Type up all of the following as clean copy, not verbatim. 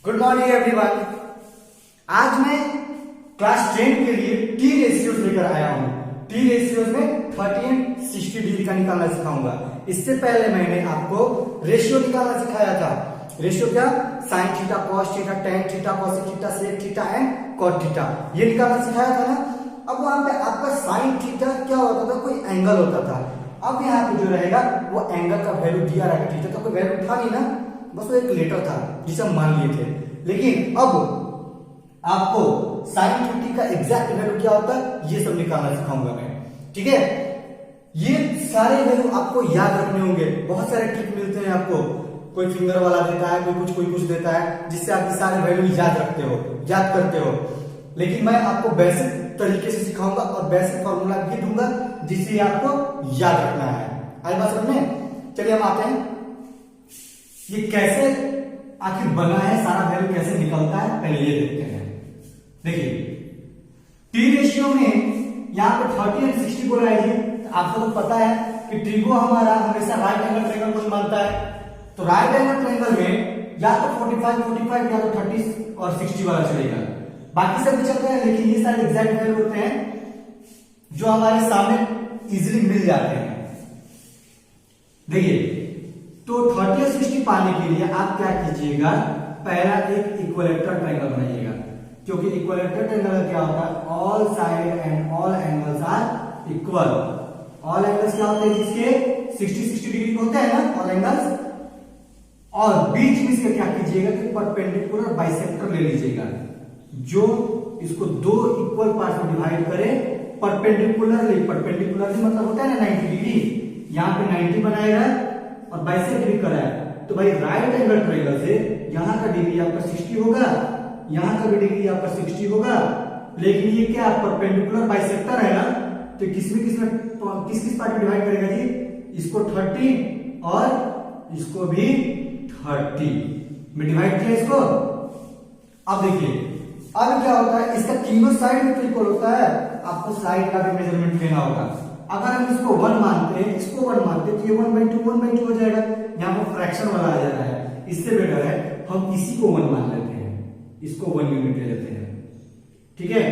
Good morning everyone. आज मैं class 10 के लिए टी रेशियोज लेकर आया हूं। टी रेशियोज में 30 एंड 60 डिग्री का निकालना सिखाऊंगा। इससे पहले मैंने आपको रेशियो निकालना सिखाया था। रेशियो क्या? Sine theta, cos theta, tan theta, cosec theta, sec theta and cot theta, ये निकालना सिखाया था ना। अब वहां पे आपका साइन थीटा क्या होता था? कोई एंगल होता था। अब यहाँ पे जो रहेगा वो एंगल का वैल्यू दिया रहेगा। थीटा का कोई वैल्यू था नहीं ना, बस वो एक लेटर था जिसे हम मान लिए थे। लेकिन अब आपको साइन थीटा का एग्जैक्ट वैल्यू क्या होता है ये सब निकालना सिखाऊंगा मैं, ठीक है। ये सारे वैल्यू आपको याद रखने होंगे। बहुत सारे ट्रिक मिलते हैं आपको, कोई फिंगर वाला देता है, कोई कुछ देता है, जिससे आप ये सारे वैल्यू याद रखते हो, याद करते हो। लेकिन मैं आपको बेसिक तरीके से सिखाऊंगा और बेसिक फॉर्मूला भी दूंगा जिससे आपको याद रखना है। आई बात समझ में? चलिए हम आते हैं ये कैसे आखिर बना है, सारा वैल्यू कैसे निकलता है, पहले ये देखते हैं। देखिए टी रेशियो में यहाँ पे 30 एंड 60 बोला है जी। तो आपको तो पता है कि ट्रिगो हमारा हमेशा राइट एंगल ट्रायंगल को मानता है। तो राइट एंगल ट्रायंगल में या तो 45 या तो 30 और 60 वाला चलेगा। बाकी सब भी चलते हैं, लेकिन ये सारे एग्जैक्ट वैल्यू होते हैं जो हमारे सामने इजीली मिल जाते हैं। देखिए तो 30 और 60 पाने के लिए आप क्या कीजिएगा, पहला एक इक्विलेटरल ट्रायंगल बनाइएगा। क्योंकि इक्विलेटरल ट्रायंगल क्या होता है? All side and all angles are equal. All angles क्या होते हैं जिसके 60 डिग्री होते हैं ना ऑल एंगल्स। और बीच में इसके क्या कीजिएगा कि परपेंडिकुलर बाइसेक्टर ले लीजिएगा जो इसको दो इक्वल पार्ट में डिवाइड करे परपेंडिकुलरली। परपेंडिकुलरली मतलब होता है ना 90 डिग्री। यहाँ पे 90 बनाएगा और बाइसेक्ट भी करा है। तो भाई राइट एंगल ट्रायंगल से यहाँ का डिग्री आपका 60 होगा, यहाँ का भी डिग्री आपका 60 होगा। लेकिन ये क्या परपेंडिकुलर बाइसेक्टर है ना, तो किस किस पार्ट में डिवाइड करेगा जी? इसको 30 और इसको भी 30 में डिवाइड किया इसको। अब देखिए अब क्या होता है, इसका तीनों साइड में इक्वल होता है। आपको साइड का भी मेजरमेंट लेना होगा। अगर हम इसको 1 मानते हैं, इसको 1 मानते हैं, तो ये 1/2 हो जाएगा। यहाँ पर फ्रैक्शन वाला आ जा रहा है। इससे बेटर है हम इसी को 1 मान लेते हैं, इसको 1 यूनिट ले लेते हैं, ठीक है।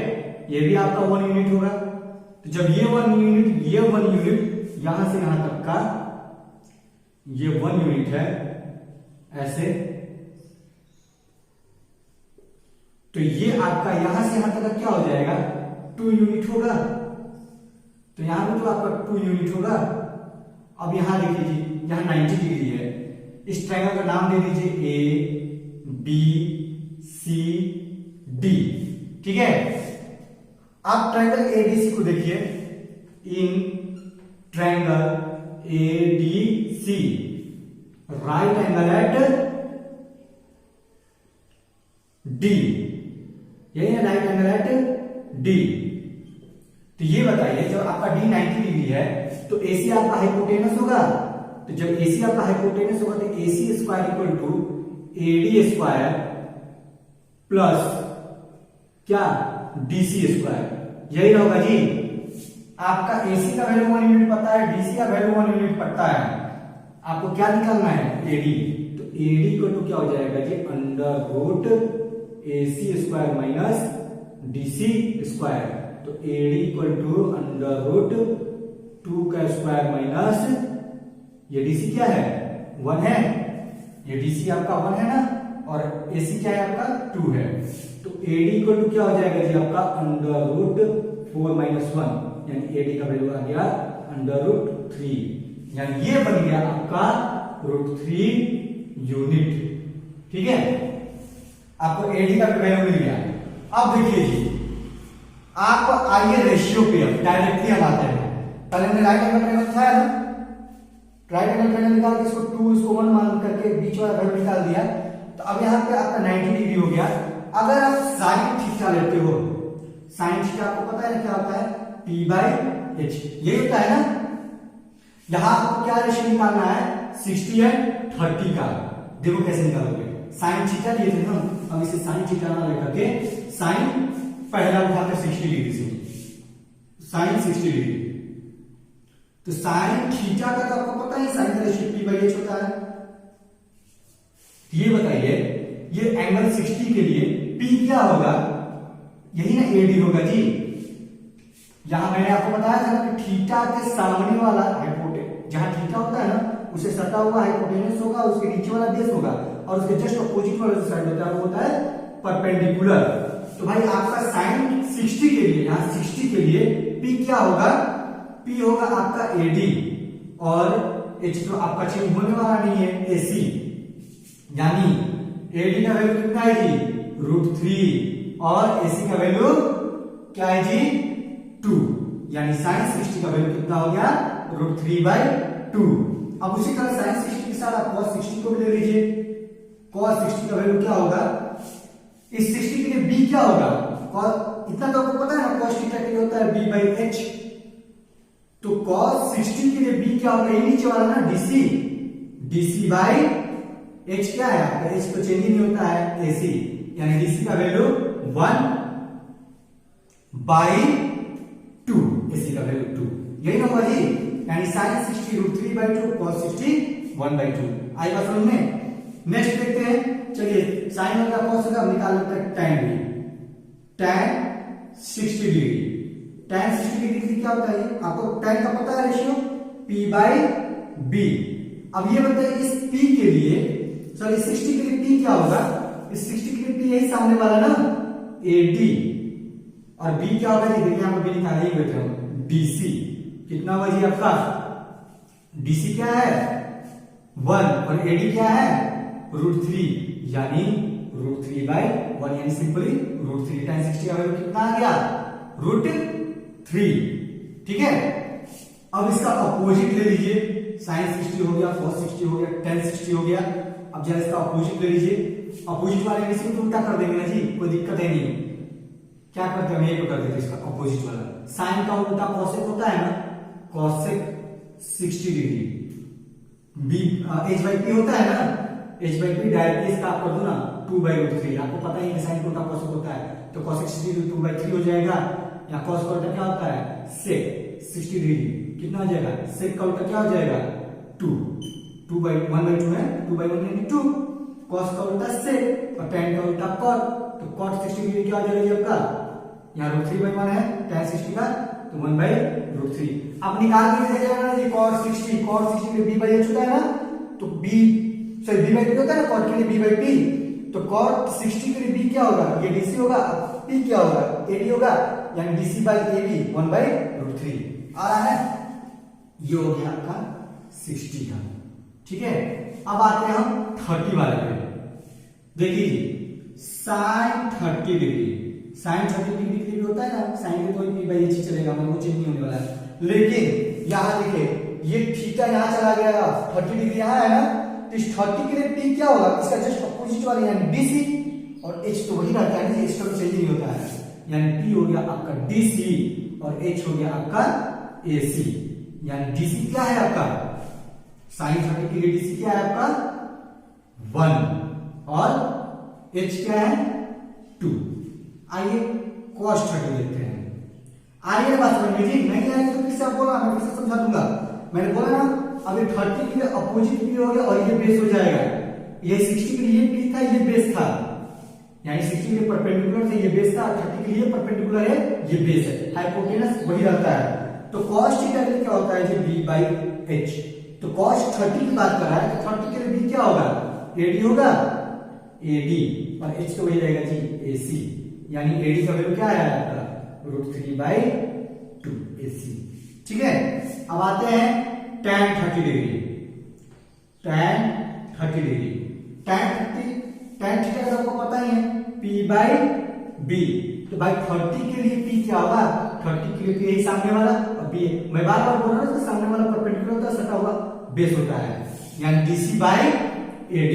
ये भी आपका 1 यूनिट होगा। तो जब ये 1 यूनिट, ये 1 यूनिट, यहां से यहां तक का ये 1 यूनिट है ऐसे, तो ये आपका यहां से यहां तक क्या हो जाएगा? 2 यूनिट होगा। तो यहां पे तो आपका 2 यूनिट होगा। अब यहां देखिए जी, यहां 90 डिग्री है। इस ट्रायंगल का नाम दे दीजिए ए बी सी डी, ठीक है। आप ट्रायंगल एडीसी को देखिए। In triangle ADC right angle at D, यही है राइट एंगल एट डी। तो ये बताइए जब आपका डी 90 डिग्री है तो एसी आपका हाइपोटेनस होगा। तो जब एसी आपका हाइपोटेनस होगा तो AC square equal to AD square plus क्या? डीसी स्क्वायर, यही होगा जी। आपका एसी का वैल्यू 1 यूनिट पता है, डीसी का वैल्यू 1 यूनिट पता है। आपको क्या निकालना है? एडी। तो एडी इक्वल टू क्या हो जाएगा जी? Under root AC square minus DC square. तो AD equal to under root 2 का स्क्वायर माइनस ये डीसी क्या है? 1 है। ये डीसी आपका 1 है ना, और एसी क्या है आपका? 2 है। तो एडी इक्वल टू क्या हो जाएगा जी आपका? अंडर रूट 4 माइनस 1, यानी एडी का वैल्यू आ गया अंडर रूट 3, यानी ये बन गया आपका √3 यूनिट, ठीक है। आपको एडी का वैल्यू मिल गया। अब देखिए जी, आप आइए रेशियो पे, अब डायरेक्टली हम आते हैं। पहले हमने राइट एंगल ट्रायंगल था ना, राइट एंगल ट्रायंगल निकाल के इसको 2 इसको 1 मान करके बीच वाला वैल्यू निकाल दिया। तो अब यहाँ पे आपका 90 डिग्री हो गया। अगर आप साइन थीटा लेते हो, साइन थीटा आपको पता है क्या होता है? p/h, ये होता है ना। यहां आपको क्या रेशियो निकालना है? 60 एंड 30 का। देखो कैसे निकालोगे। साइन थीटा लिए थे हम इसे साइन थीटा ना लेकर के साइन पहला उठाकर 60 डिग्री से, साइन 60 डिग्री। तो साइन थीटा का तो आपको पता है साइन का रेशियो p/h होता है। ये बताइए ये एंगल 60 के लिए P क्या होगा, यही ना AD होगा जी। यहां मैंने आपको बताया था कि थीटा के सामने वाला हाइपोटेनस, जहां थीटा होता है ना उसे सटा हुआ हाइपोटेनस होगा, उसके नीचे वाला बेस होगा, और उसके जस्ट अपोजिट वाला जो साइड होता है वो होता है परपेंडिकुलर। तो भाई आपका साइन 60 के लिए, यहां 60 के लिए P क्या होगा, P होगा आपका AD, और H तो आपका चेंज होने वाला नहीं है AC, यानी AD का वैल्यू कितना है जी, √3, और AC का वैल्यू क्या है जी, 2, यानी साइन 60 का वैल्यू कितना हो गया, √3/2। अब उसी तरह साइन 60 के साथ आप cos 60 को भी ले लीजिए। cos 60 का वैल्यू क्या होगा, इस 60 के लिए B क्या होगा, इतना तो आपको पता है ना, cos थीटा के लिए होता है B/H, तो cos 60 के लिए B क्या होगा, ये नीचे वाला ना DC/H क्या है आपका, H तो चेंज ही नहीं होता है AC, यानी DC का वैल्यू 1/2, AC का वैल्यू 2, यही ना होगा जी, यानी sin 60 √3/2, cos 60 1/2। आई बात समझ में। नेक्स्ट देखते हैं, चलिए साइन हो गया, cos होगा, निकाल लेते हैं tan भी, tan 60 डिग्री, tan 60 डिग्री क्या होता है, आपको tan का पता है रेशियो P/B। अब ये बताइए इस P के लिए, सॉरी 60 के लिए P क्या होगा, इस 60 के लिए P यही सामने वाला ना AD, और B क्या होगा, देखिए यहां पर भी निकाल ही बैठे हम, DC कितना होगा जी आपका, DC क्या है 1, और AD क्या है √3, यानी √3/1, यानी सिंपली √3, tan 60 का वैल्यू कितना आ गया, √3। ठीक है, अब इसका अपोजिट ले लीजिए, sin 60 हो गया, cos 60 हो गया, tan 60 हो गया। अब जरा इसका अपोजिट ले लीजिए, अपोजिट वाले में से उल्टा कर देंगे ना जी, कोई दिक्कत है नहीं। क्या करते हैं, हम ये कर देते हैं इसका अपोजिट वाला, साइन का उल्टा cosec होता है ना, cosec 60 डिग्री, H/P होता है ना, H/P डायरेक्टली इसका आप कर दो ना 2/√3, आपको पता ही है साइन का उल्टा cosec होता है, तो cosec 60 डिग्री 2/3 हो जाएगा। यहाँ cos का उल्टा क्या होता है, sec 60 डिग्री कितना हो जाएगा, sec का उल्टा क्या हो जाएगा 2, 1/2 है, 2/1 यानी 2, cos का उल्टा sec और tan का उल्टा cot, तो cot 60 डिग्री क्या हो जाएगा जी आपका, यहाँ √3/1 है, tan 60 का तो 1/√3। अब निकाल के दे जाएगा ना जी cos 60 के लिए B/H होता है ना, तो B/P होता है ना, cot के लिए B/P, तो cot 60 के लिए B क्या होगा, ये DC होगा, P क्या होगा, AD होगा, यानी DC/AB 1/√3 आ रहा है। ये हो गया आपका 60 का। ठीक है, अब आते हैं हम 30 वाले पे। देखिए sin 30 डिग्री, sin 30 डिग्री के लिए होता है ना, sin के कोई P/H चलेगा, वो चेंज नहीं होने वाला है। लेकिन यहां देखिए ये थीटा यहां चला गया, 30 डिग्री यहां है ना, तो इस 30 के लिए P क्या होगा, इसका जस्ट अपोजिट वाला यानी DC, और H तो वही रहता है, H तो चेंज नहीं होता है, यानी P हो गया आपका DC और H हो गया आपका AC, यानी DC क्या है आपका, sin 30 के लिए DC क्या है आपका 1 और H क्या है 2। आइए cos 30 देखते हैं। आइए बात समझ में जी, नहीं आएगी तो फिर से आप बोला, मैं फिर से समझा दूंगा। मैंने बोला ना, अभी 30 के लिए अपोजिट P हो गया और ये बेस हो जाएगा, ये 60 के लिए P था, ये बेस था, यानी 60 के लिए परपेंडिकुलर था, ये बेस था, 30 के लिए परपेंडिकुलर है, ये बेस है, हाइपोटेनस वही रहता है। तो cos थीटा के लिए क्या होता है जी B/H, तो cos 30 की बात कर रहा है, तो 30 के लिए B क्या होगा, AD होगा, AD, और H तो वही रहेगा जी AC, यानी AD का वैल्यू क्या है आपका √3/2 AC। ठीक है, अब आते हैं tan 30 degree, tan 30 degree, tan theta का आपको पता ही है P/B, तो भाई 30 के लिए P क्या होगा, 30 के लिए P यही सामने वाला, और B मैं बार बार बोल रहा हूं, सामने वाला परपेंडिकुलर होता है, सटा हुआ बेस होता है, यानी DC/AD,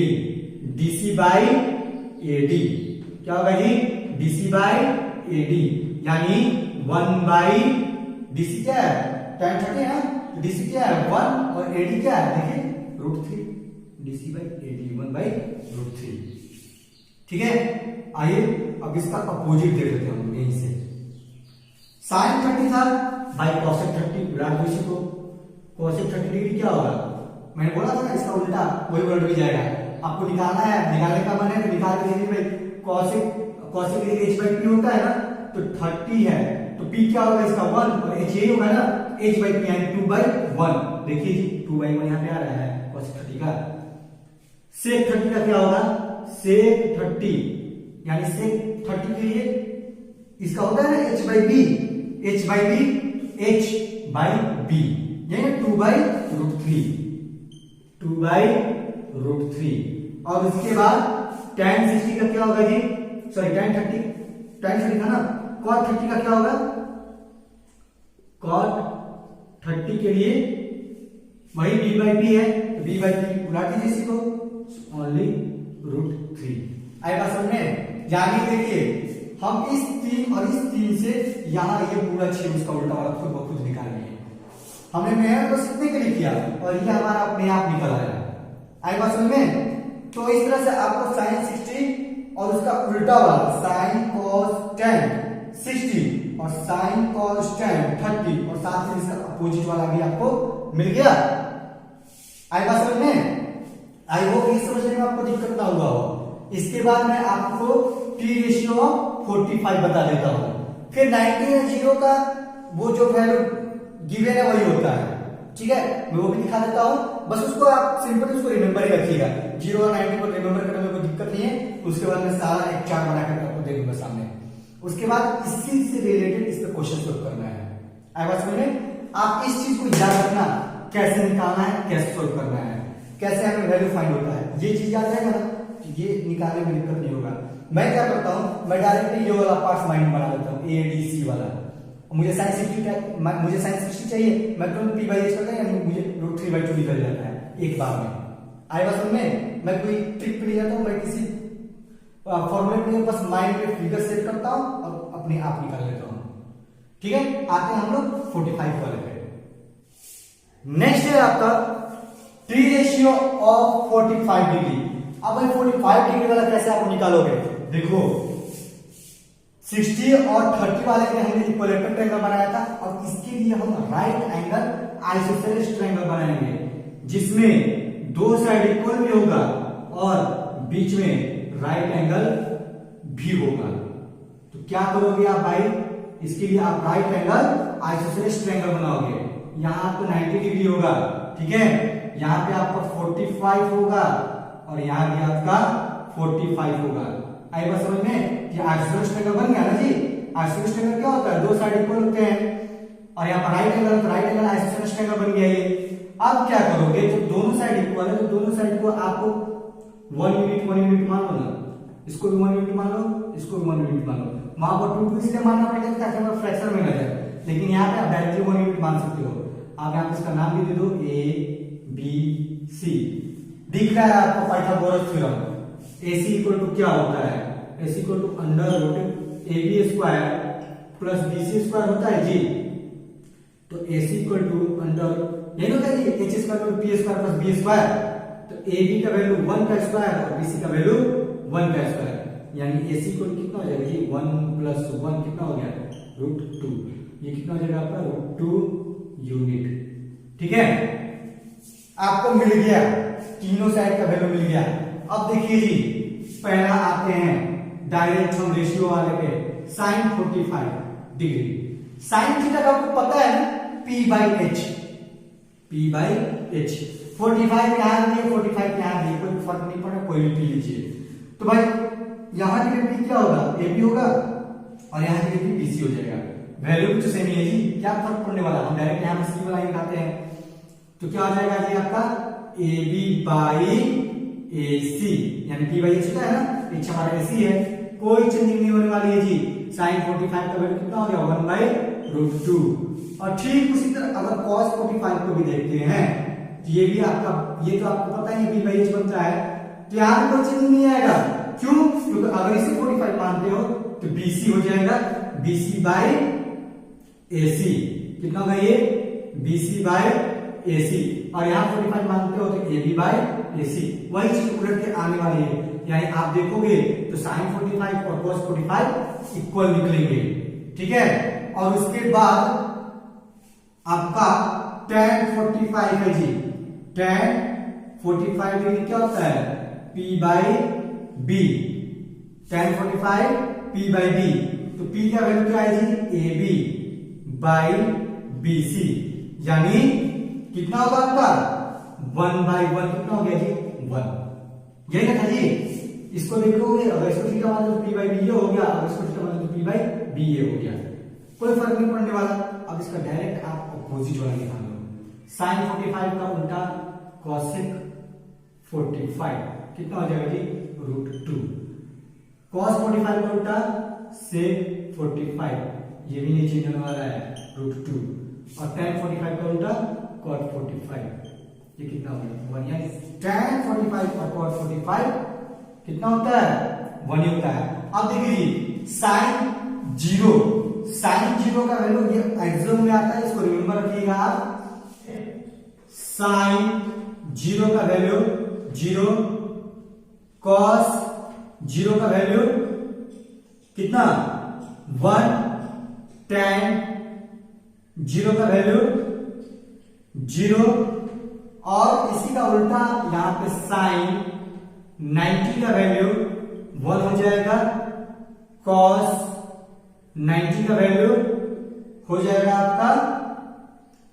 DC/AD क्या होगा जी, DC/AD, यानी 1/DC क्या है, tan 30 है ना, तो DC क्या है 1 और AD क्या है, देखिए √3, DC/AD 1/√3। ठीक है, आइए अब इसका अपोजिट देख लेते हैं हम यहीं से। sin 30 था बाई cosec 30, विराट कोहली को cosec 30 डिग्री क्या होगा, मैंने बोला था ना इसका उल्टा वही उलट भी जाएगा, आपको निकालना है, निकालने का मन है तो निकाल के कॉसेक एच बाई पी होता है ना, तो 30 है तो पी क्या होगा इसका 1 और एच यही होगा ना, एच बाई पी यानी 2/1। देखिए जी 2/1 यहाँ पे आ रहा है कॉसेक 30 का। सेक 30 का क्या होगा, सेक 30 यानी सेक 30 के लिए इसका होता है ना H by B, H by B H by B यानी 2/√3, 2/√3। और उसके बाद tan 60 का क्या होगा जी, सॉरी tan 30 था ना, cot 30 का क्या होगा, cot 30 के लिए वही b बाई पी है, तो b बाई पी उड़ा दीजिए इसी को, ओनली √3। आए बात समझ में। यानी देखिए हम इस 3 और इस 3 से यहां ये पूरा 6 उसका उल्टा वाला खुद ब खुद निकाल लिए। हमने मेहनत बस इतने के लिए किया और ये हमारा अपने आप निकल आया। आए बात समझ में। तो इस तरह से आपको sin 60 और उसका उल्टा वाला sin cos tan 60 और sin cos tan 30 और साथ में इसका अपोजिट वाला भी आपको मिल गया। आए बात समझ में। आई होप ये समझने में आपको दिक्कत ना हुआ हो। इसके बाद मैं आपको टी रेशियो ऑफ 45 बता देता हूं। फिर 90 और 0 का वो जो वैल्यू गिवन है वही होता है, ठीक है, मैं वो भी दिखा देता हूं। बस उसको आप सिंपल उसको रिमेंबर ही रखिएगा, 0 और 90 को रिमेंबर करने में कोई दिक्कत नहीं है। उसके बाद मैं सारा एक चार्ट बना कर आपको दे दूंगा सामने। उसके बाद इसी से रिलेटेड इस पे क्वेश्चन सोल्व करना है। आई बात समझ में। आप इस चीज को याद रखना, कैसे निकालना है, कैसे सोल्व करना है, कैसे हमें वैल्यू फाइंड होता है, ये चीज याद रहेगा ना, ये निकालने में दिक्कत नहीं होगा। मैं क्या करता हूं, मैं डायरेक्टली ये वाला पार्ट माइंड बना लेता हूं, ए डी सी वाला। मुझे साइन 60 चाहिए, मैं तुरंत पी बाई एच करता हूं, मुझे √3/2 निकल जाता है एक बार में। आई बात समझ में। मैं कोई ट्रिक पे नहीं जाता हूं, मैं किसी फॉर्मूले पे बस माइंड में फिगर सेट करता हूं और अपने आप निकाल लेता हूं। ठीक है, आते हैं हम लोग 45 वाले पे। नेक्स्ट है आपका टी रेशियो ऑफ 45 डिग्री। अब भाई 45 डिग्री वाला कैसे आप निकालोगे, देखो 60 और 30 वाले के हमने इक्विलेटरल ट्रायंगल बनाया था, और इसके लिए हम राइट एंगल आइसोसेलेस ट्रायंगल बनाएंगे, जिसमें दो साइड इक्वल भी होगा और बीच में राइट एंगल भी होगा। तो क्या करोगे आप भाई, इसके लिए आप राइट एंगल आइसोसेलेस ट्रायंगल बनाओगे। यहां आपको 90 डिग्री होगा, ठीक है, यहां पे आपका 45 होगा और यहां भी आपका 45 होगा। आई बात समझ में। ये आइसोसेलेस ट्रायंगल बन गया ना जी। आइसोसेलेस ट्रायंगल क्या होता है, दो साइड इक्वल होते हैं, और यहाँ पर राइट एंगल, तो राइट एंगल आइसोसेलेस ट्रायंगल बन गया ये। अब क्या करोगे, जब दोनों साइड इक्वल है तो दोनों साइड को आपको 1 यूनिट मान लो ना, इसको भी 1 यूनिट मान लो, इसको भी 1 यूनिट मान लो। वहां पर 2 इसलिए मानना पड़ेगा ताकि हमें फ्रैक्शन में लग जाए, लेकिन यहाँ पे आप डायरेक्टली 1 यूनिट मान सकते हो। आप यहाँ पे इसका नाम भी दे दो ए बी सी। दिख रहा है आपको Pythagoras theorem. AC equal to क्या होता है, AC equal to √AB² plus BC square होता है जी। तो AC इक्वल टू यही होता है जी, H² P² प्लस B²। तो AB का वैल्यू 1 का स्क्वायर और BC का वैल्यू 1 का स्क्वायर, यानी AC इक्वल कितना हो जाएगा जी, 1 + 1 कितना हो गया, √2। ये कितना हो जाएगा आपका, √2 यूनिट। ठीक है, आपको मिल गया, तीनों साइड का वैल्यू मिल गया। अब देखिए जी, पहला आते हैं डायरेक्ट हम रेशियो वाले पे, sin 45 डिग्री। sin थीटा का आपको पता है ना, P/H, P/H। 45 यहां दिए, 45 यहां दिए, कोई फर्क नहीं पड़ा, कोई भी पी लीजिए। तो भाई यहां के लिए क्या होगा, AB होगा और यहां के लिए BC हो जाएगा। वैल्यू कुछ सेम ही है जी, क्या फर्क पड़ने वाला, हम डायरेक्ट यहां पर C वाला निकालते हैं। तो क्या हो जाएगा जी आपका AB/AC, यानी P/H होता है ना, H हमारा AC है, कोई चेंजिंग नहीं होने वाली है जी। sin 45 का वैल्यू कितना हो गया, 1/√2। और ठीक उसी तरह अगर cos 45 को भी देखते हैं, तो ये भी आपका, ये तो आपको पता है B/H बनता है, तो यहां कोई चेंजिंग नहीं आएगा। क्यों, क्योंकि अगर इसे 45 मानते हो तो BC हो जाएगा BC/AC। कितना होगा ये, BC/AC, और यहां 45 मानते हो तो AB/AC। वही चीज उलट के आने वाली है, यानी आप देखोगे तो sin 45 और cos 45 इक्वल निकलेंगे। ठीक है, और उसके बाद आपका tan 45 है जी। tan 45 डिग्री क्या होता है, P/B, tan 45 p by b, तो p का वैल्यू क्या है जी, a b by b c, यानी कितना होगा आपका 1/1, कितना हो गया जी 1, यही ना था जी। इसको देखोगे, अगर इसको थीटा मान लो तो p बाई बी ये हो गया, अगर इसको थीटा मान लो तो p बाई बी ये हो गया, कोई फर्क नहीं पड़ने वाला। अब इसका डायरेक्ट आप अपोजिट वाला निकाल लो, sin 45 का उल्टा cosec 45 कितना हो जाएगा जी √2, cos 45 का उल्टा sec 45 ये भी नहीं चेंज होने वाला है √2, और tan 45 का उल्टा cot 45 ये कितना हो गया 1, यानी tan 45 और cot 45 कितना होता है 1 ही होता है। अब देखिए sin 0 का वैल्यू ये एग्जाम में आता है, इसको रिमेंबर रखिएगा आप, sin 0 का वैल्यू 0, cos 0 का वैल्यू कितना 1, tan 0 का वैल्यू 0, और इसी का उल्टा यहां पे sin 90 का वैल्यू 1 हो जाएगा, cos 90 का वैल्यू हो जाएगा आपका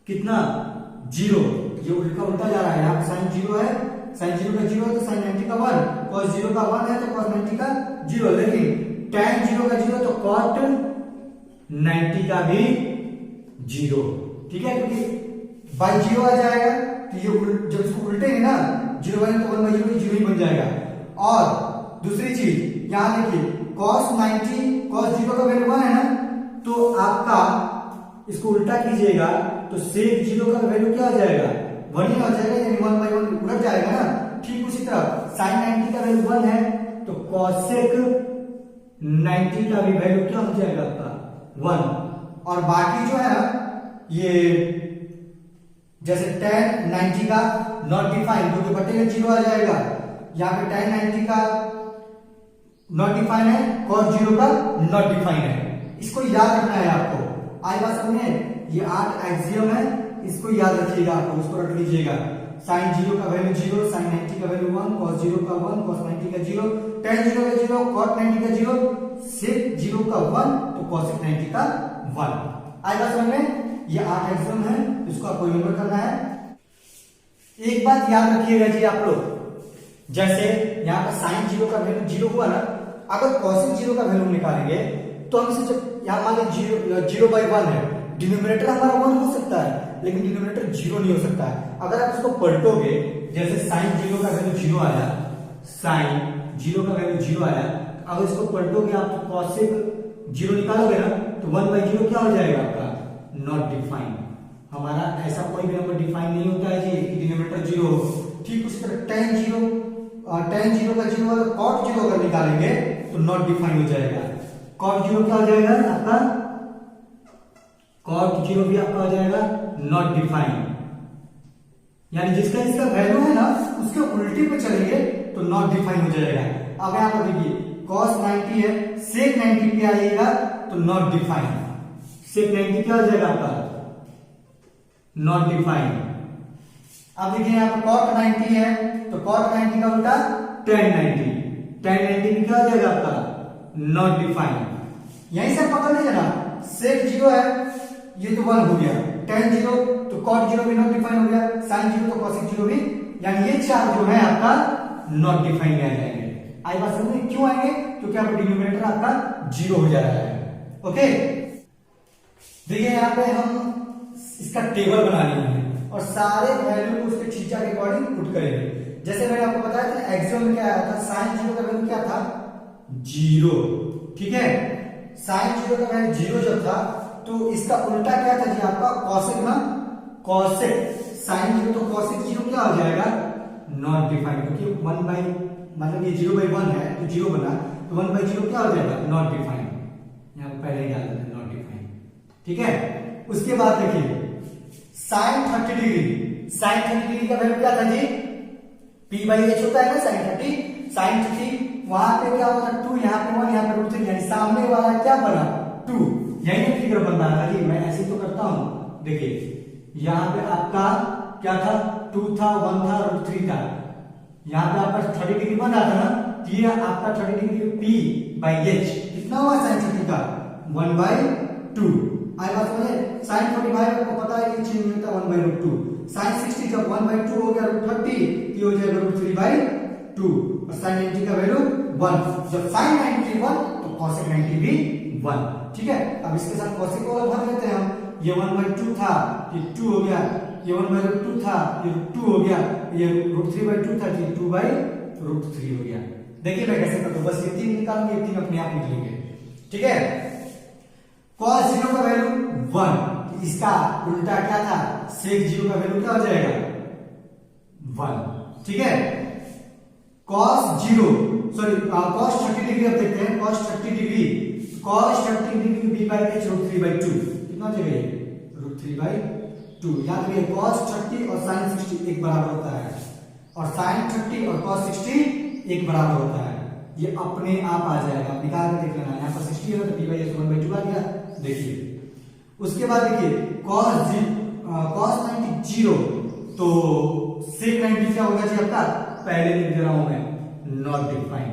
कितना 0, ये उल्टा उल्टा जा रहा है, यहाँ पे sin 0 है, sin 0 का 0 है तो sin 90 का 1, cos 0 का 1 है तो cos 90 का 0, लेकिन tan 0 का 0 तो cot 90 का भी 0, ठीक है, क्योंकि बाई 0 आ जाएगा तो ये जब इसको उल्टेंगे ना 0 बने तो 1/0 0 ही बन जाएगा। और दूसरी चीज यहां देखिए cos 0 का वैल्यू 1 है ना, तो आपका इसको उल्टा कीजिएगा तो sec 0 का वैल्यू क्या हो जाएगा 1 ही हो जाएगा, यानी 1/1 उलट जाएगा ना। ठीक उसी तरह sin 90 का वैल्यू 1 है तो cosec 90 का भी वैल्यू क्या हो जाएगा आपका 1, और बाकी जो है ना ये जैसे tan 90 का नॉट डिफाइन तो बटे में 0 आ जाएगा, यहाँ पे tan 90 का नॉट डिफाइन है, cos 0 का नॉट डिफाइन है, इसको याद रखना है आपको। आई बात समझ में, ये 8 एक्सियम है, इसको याद रखिएगा आपको, इसको रख लीजिएगा। sin 0 का वैल्यू 0, sin 90 का वैल्यू 1, cos 0 का 1, cos 90 का 0, tan 0 का 0, cot 90 का 0, sec 0 का 1 तो cosec 90 का 1। आई बात समझ में, ये 8 एक्सियम है, इसको आपको रिमेंबर करना है। एक बात याद रखिएगा जी आप लोग, जैसे यहाँ पर sin 0 का वैल्यू 0 हुआ ना, अगर cosec 0 का वैल्यू निकालेंगे तो हम इसे जब यहाँ मान लीजिए 0/1 है, डिनोमिनेटर हमारा 1 हो सकता है लेकिन डिनोमिनेटर 0 नहीं हो सकता है। अगर आप इसको पलटोगे, जैसे sin 0 का वैल्यू 0 आया, sin 0 का वैल्यू 0 आया, अगर इसको पलटोगे आप तो cosec 0 निकालोगे ना तो 1/0 क्या हो जाएगा आपका नॉट डिफाइन। हमारा ऐसा कोई भी नंबर डिफाइन नहीं होता है जी कि डिनोमिनेटर 0 हो। ठीक उसी तरह tan 0 का 0 और cot 0 अगर निकालेंगे तो नॉट डिफाइन हो जाएगा। cot 0 क्या हो जाएगा आपका, cot 0 भी आपका हो जाएगा नॉट डिफाइन, यानी जिसका इसका वैल्यू है ना उसके उल्टे पे चलेंगे तो नॉट डिफाइन हो जाएगा। अब यहां पर देखिए cos 90 है, sec 90 पे आइएगा तो नॉट डिफाइन, sec 90 क्या हो जाएगा आपका नॉट डिफाइन। अब देखिए यहां पर cot 90 है तो cot 90 का उल्टा tan 90 भी क्या हो जाएगा आपका नॉट डिफाइन। यहीं से पकड़ लीजिए ना, sec 0 है ये तो 1 हो गया, tan 0 तो cot 0 भी नॉट डिफाइन हो गया, sin 0 तो cosec 0 भी, यानी ये चार जो है आपका नॉट डिफाइन में आ जाएंगे। आई बात समझ में, क्यों आएंगे, क्योंकि आपका डिनोमिनेटर आपका 0 हो जा रहा है। ओके, देखिए यहाँ पे हम इसका टेबल बनानी है और सारे वैल्यू को उसके थीटा के अकॉर्डिंग पुट करेंगे। जैसे मैंने आपको बताया था एक्सियम में क्या आया था, sin 0 का वैल्यू क्या था 0, ठीक है, sin 0 का वैल्यू 0 जब था तो इसका उल्टा क्या था जी आपका cosec ना, cosec sin 0 तो cosec 0 क्या हो जाएगा नॉट डिफाइन, क्योंकि 1 मतलब ये 0/1 है तो 0 बना तो 1/0 क्या हो जाएगा नॉट डिफाइन, यहां पे पहले ही डाल देते नॉट डिफाइन, ठीक है। उसके बाद देखिए sin 30 डिग्री का वैल्यू क्या था जी p/h होता है ना sin 30 वहां पे क्या होता 2, यहाँ पे 1, यहाँ पे √3, यानी सामने वाला क्या बना 2, यही फिगर बनता था जी। मैं ऐसे तो करता हूं, देखिए यहाँ पे आपका क्या था 2 था 1 था √3 था, यहाँ पे आपका 30 डिग्री बन रहा था ना तो ये आपका 30 डिग्री P by H कितना हुआ sin 30 का 1/2। आई बात समझे। sin 45 आपको पता है कि चेंज होता है 1/√2। sin 60 जब 1/2 हो गया √30 तो हो जाएगा √3/2 और sin 90 का वैल्यू 1। जब sin 90 1 तो cosec 90 भी 1। ठीक है, अब इसके साथ cosec वाला भाग लेते हैं हम। ये 1/2 था, ये 2 हो गया, ये 1/√2 था, ये 2 हो गया, ये √3/2 था, ये 2/√3 हो गया। देखिए मैं कैसे करता हूं, बस ये 3 निकालूंगा, ये 3 अपने आप निकलेंगे। ठीक है, cos 0 का वैल्यू 1, इसका उल्टा क्या था, sec 0 का वैल्यू क्या हो जाएगा 1। ठीक है, cos 30 डिग्री अब देखते हैं। cos 30 degree b by h √3/2 कितना हो जाएगा √3/2। याद रखिए cos 30 और sin 60 एक बराबर होता है, और sin 30 और cos 60 एक बराबर होता है। ये अपने आप आ जाएगा, निकाल के देख लेना। यहाँ पर 60 है तो b by h 1/2 आ गया। देखिए उसके बाद देखिए cos 90 0 तो sec 90 क्या होगा जी आपका, पहले लिख दे रहा हूं मैं नॉट डिफाइंड,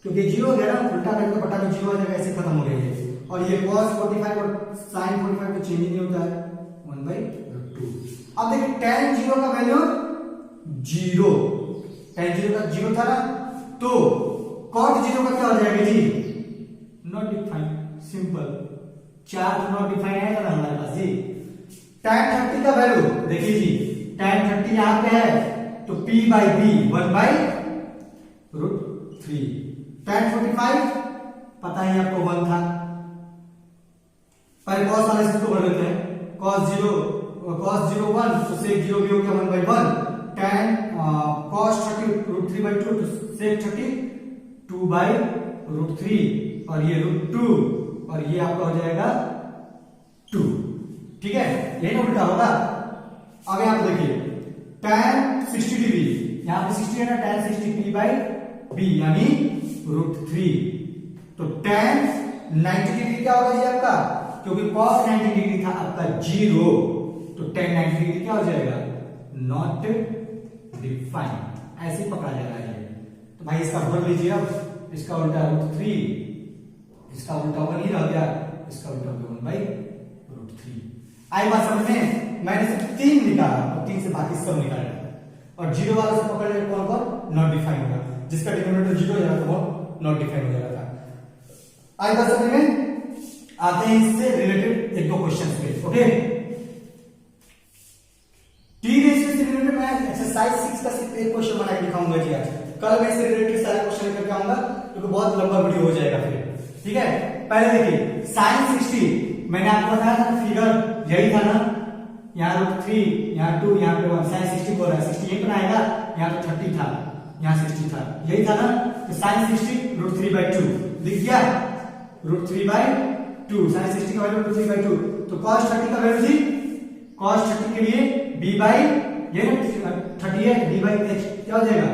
क्योंकि 0 हो गया ना, उल्टा करके बटा में 0 आ जाएगा, ऐसे खत्म हो गया ये। और ये cos 45 और sin 45 तो चेंज नहीं होता है 1/2। अब देखिए tan 0 का वैल्यू 0, tan 0 का 0 था ना, तो cot 0 का क्या हो जाएगा जी not defined. Simple, 4 not defined है ना हमारे पास जी। tan 30 का वैल्यू देखिए जी, tan 30 यहां पे है तो p by b 1/√3। tan 45 पता है आपको 1 था, पहले cos वाले से तो भर लेते हैं। cos 0 1 तो sec 0 भी हो गया 1/1। tan cos 30 √3/2 तो sec 30 2/√3 और ये √2 और ये आपका हो जाएगा 2। ठीक है, यही ना उल्टा होगा। अब यहां पे देखिए tan 60 डिग्री, यहां पे 60 है ना, tan 60 p by b यानी √3। तो tan 90 डिग्री क्या होगा जी आपका, क्योंकि cos 90 डिग्री था आपका 0, तो tan 90 डिग्री क्या हो जाएगा नॉट डिफाइंड। ऐसे ही पकड़ा जा रहा है। तो भाई इसका भर लीजिए, अब इसका उल्टा √3, इसका उल्टा 1 ही रह गया, इसका उल्टा 1/√3। आई बात समझ में। मैंने सिर्फ 3 निकाला और 3 से बाकी सब निकाला, और 0 वाला से पकड़ ले कौन कौन नॉट डिफाइंड होगा, जिसका डिनोमिनेटर 0 हो जाएगा तो वो नॉट डिफाइंड हो जाएगा था। आई बात समझ में। आते हैं इससे रिलेटेड 1-2 क्वेश्चन पे। ओके, टी रेशियो से रिलेटेड मैं एक्सरसाइज 6 का सिर्फ एक क्वेश्चन बना के दिखाऊंगा जी आज। कल मैं इससे रिलेटेड सारे क्वेश्चन लेकर आऊंगा, क्योंकि बहुत लंबा वीडियो हो जाएगा फिर। ठीक है, पहले देखिए sin 60 मैंने आपको बताया था फिगर यही था ना, यहाँ √3, यहाँ 2, यहाँ पे 1, sin 60 बोल रहा है, 60 यही बनाएगा, यहाँ तो 30 था, यहाँ 60 था, यही था ना। तो sin 60 √3/2 दिख गया, √3/2, sin 60 का वैल्यू √3/2। तो cos 30 का वैल्यू जी, cos 30 के लिए b by ये 30 है, b by h क्या हो जाएगा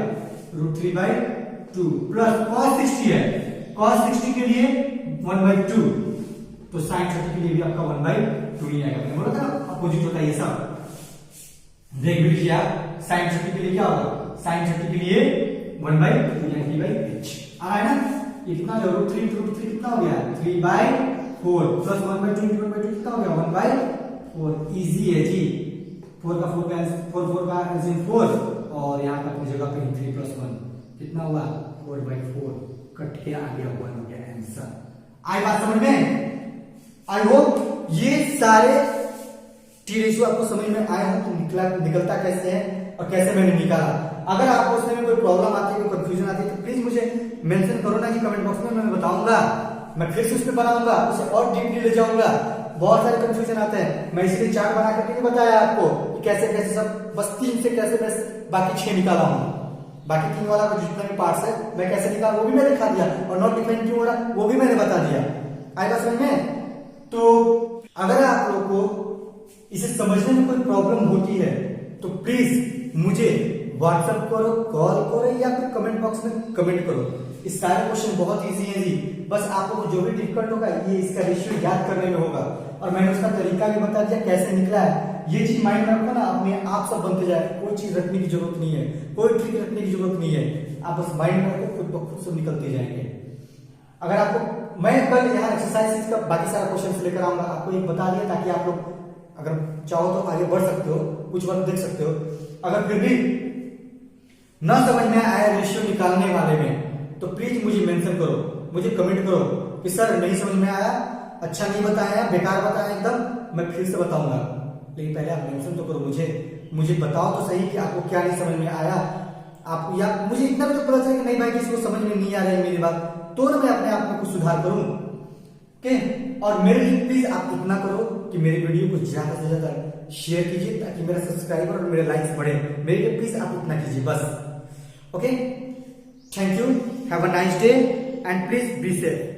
√3/2 प्लस cos 60 है, cos 60 के लिए 1/2, तो sin 30 के लिए भी आपका 1/2 ही आएगा। मैंने बोला था अपोजिट होता है ये सब। देख भी लीजिए आप, sin 30 के लिए क्या होगा, sin 30 के लिए 1/2 यानी b by h आ रहा है ना। ये कितना हो गया √3 कितना हो गया 3/4 प्लस 1/2 कितना हो गया 1/4। इजी है जी, 4 का 4 का एलसीएम 4 और यहाँ पर अपनी जगह पे 3 + 1 कितना हुआ 4/4 कट के आ गया 1 हो गया आंसर। आई बात समझ में। आई होप ये सारे टी रेशियो आपको समझ में आए हो, तो निकलता कैसे है और कैसे मैंने निकाला। अगर आपको उसमें कोई प्रॉब्लम आती है, कोई कंफ्यूजन आती है, तो प्लीज मुझे मेंशन करो ना कि कमेंट बॉक्स में, मैं बताऊंगा, मैं फिर से उस पर बनाऊंगा, उसे और डीपली ले जाऊंगा। बहुत सारे कंफ्यूजन आते हैं, मैं इसलिए चार्ट बना करके नहीं बताया आपको कि कैसे कैसे सब, बस 3 से कैसे मैं बाकी 6 निकाला हूं। बाकी 3 वाला जो जितना भी पार्ट्स है मैं कैसे निकाला वो भी मैंने दिखा दिया, और नॉट डिफाइंड क्यों हो रहा वो भी मैंने बता दिया। आएगा समझ में। तो अगर आप लोग को इसे समझने में कोई प्रॉब्लम होती है तो प्लीज मुझे व्हाट्सएप करो, कॉल करो या फिर कमेंट बॉक्स में कमेंट करो। इस सारे क्वेश्चन बहुत इजी है जी, बस आपको जो भी डिफिकल्ट होगा ये इसका रेशियो याद करने में होगा, और मैंने उसका तरीका भी बता दिया कैसे निकला है। ये चीज माइंड में रखो ना, अपने आप सब बनते जाए, कोई चीज रखने की जरूरत नहीं है, कोई ट्रिक रखने की जरूरत नहीं है, आप बस माइंड में रखो, खुद ब खुद सब निकलते जाएंगे। अगर आपको मैं कल यहाँ एक्सरसाइज का बाकी सारा क्वेश्चन लेकर आऊंगा, आपको एक बता दिया ताकि आप लोग अगर चाहो तो आगे बढ़ सकते हो, कुछ बात देख सकते हो। अगर फिर भी न समझ में आया रेशियो निकालने वाले में तो प्लीज मुझे मेंशन करो, मुझे कमेंट करो कि सर नहीं समझ में आया, अच्छा नहीं बताया, बेकार बताया एकदम, मैं फिर से बताऊंगा। लेकिन पहले आप मेंशन तो करो, मुझे बताओ तो सही कि आपको क्या नहीं समझ में आया। आप या मुझे इतना भी तो पता चले कि नहीं भाई किसी को समझ में नहीं आ रही है मेरी बात, तो मैं अपने आप में कुछ सुधार करूं। ओके, और मेरे लिए प्लीज आप इतना करो कि मेरी वीडियो को ज्यादा से ज्यादा शेयर कीजिए ताकि मेरा सब्सक्राइबर और मेरे लाइक्स बढ़े। मेरे लिए प्लीज आप इतना कीजिए बस। Okay, thank you, have a nice day and please be safe.